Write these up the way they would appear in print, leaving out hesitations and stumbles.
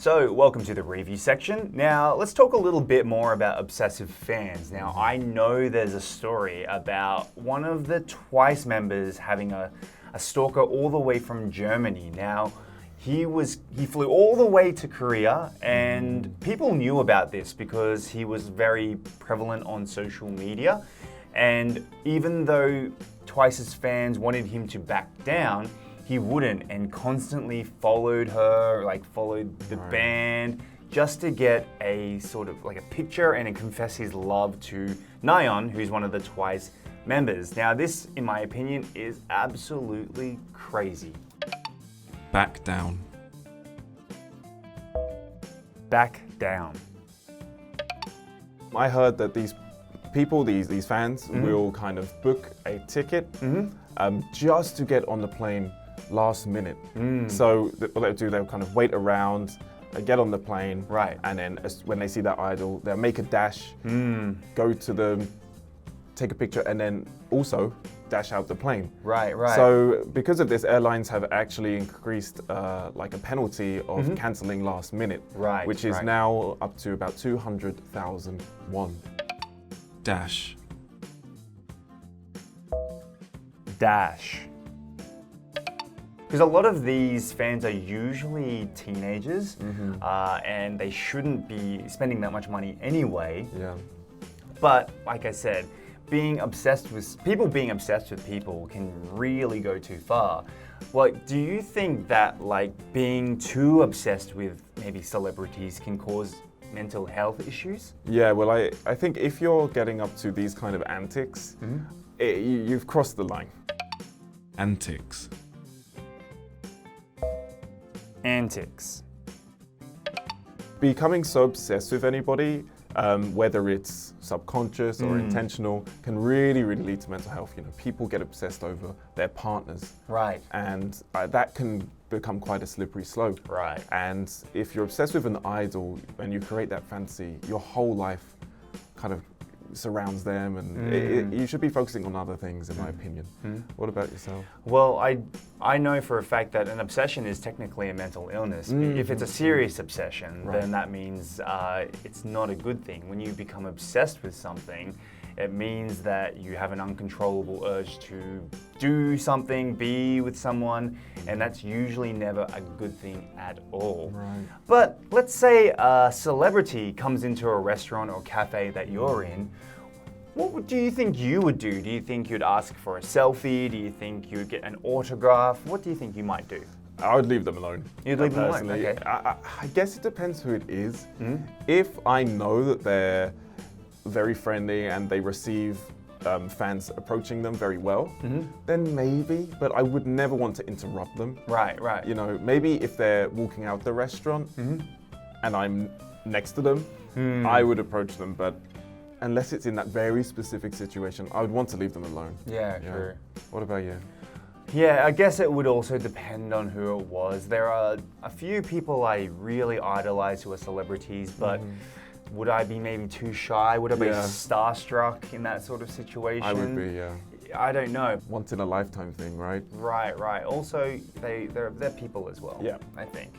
So, welcome to the review section. Now, let's talk a little bit more about obsessive fans. Now, I know there's a story about one of the Twice members having a stalker all the way from Germany. Now, he flew all the way to Korea, and people knew about this because he was very prevalent on social media. And even though Twice's fans wanted him to back down, he wouldn't, and constantly followed her, followed the band, just to get a sort of like a picture and confess his love to Nayeon, who's one of the Twice members. Now, this, in my opinion, is absolutely crazy. Back down. Back down. I heard that these people, these fans, will kind of book a ticket just to get on the plane last minute. So what they'll do, they'll kind of wait around, get on the plane, right, and then when they see their idol, they'll make a dash, go to them, take a picture, and then also dash out the plane. Right. So because of this, airlines have actually increased like a penalty of cancelling last minute, which is now up to about 200,000 won. Dash. Dash. Because a lot of these fans are usually teenagers, and they shouldn't be spending that much money anyway. Yeah. But like I said, being obsessed with people can really go too far. Like, do you think that being too obsessed with maybe celebrities can cause mental health issues? Yeah, well, I think if you're getting up to these kind of antics, you've crossed the line. Antics. Antics. Becoming so obsessed with anybody, whether it's subconscious or intentional, can really lead to mental health. You know, people get obsessed over their partners. Right. And that can become quite a slippery slope. Right. And if you're obsessed with an idol and you create that fantasy, your whole life kind of surrounds them, and you should be focusing on other things, in my opinion. What about yourself? Well, I know for a fact that an obsession is technically a mental illness. If it's a serious obsession, then that means it's not a good thing. When you become obsessed with something, it means that you have an uncontrollable urge to do something, be with someone, and that's usually never a good thing at all. Right. But let's say a celebrity comes into a restaurant or cafe that you're in. What do you think you would do? Do you think you'd ask for a selfie? Do you think you'd get an autograph? What do you think you might do? I would leave them alone. You'd leave them alone, personally. okay. I guess it depends who it is. If I know that they're very friendly and they receive fans approaching them very well, then maybe, but I would never want to interrupt them. Right. You know, maybe if they're walking out the restaurant and I'm next to them, I would approach them, but unless it's in that very specific situation, I would want to leave them alone. Yeah, true. What about you? Yeah, I guess it would also depend on who it was. There are a few people I really idolize who are celebrities, but would I be maybe too shy? Would I be starstruck in that sort of situation? I would be, yeah. I don't know. Once in a lifetime thing, right? Right. Also, they're people as well, Yeah. I think.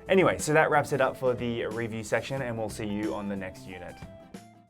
Anyway, so that wraps it up for the review section, and we'll see you on the next unit.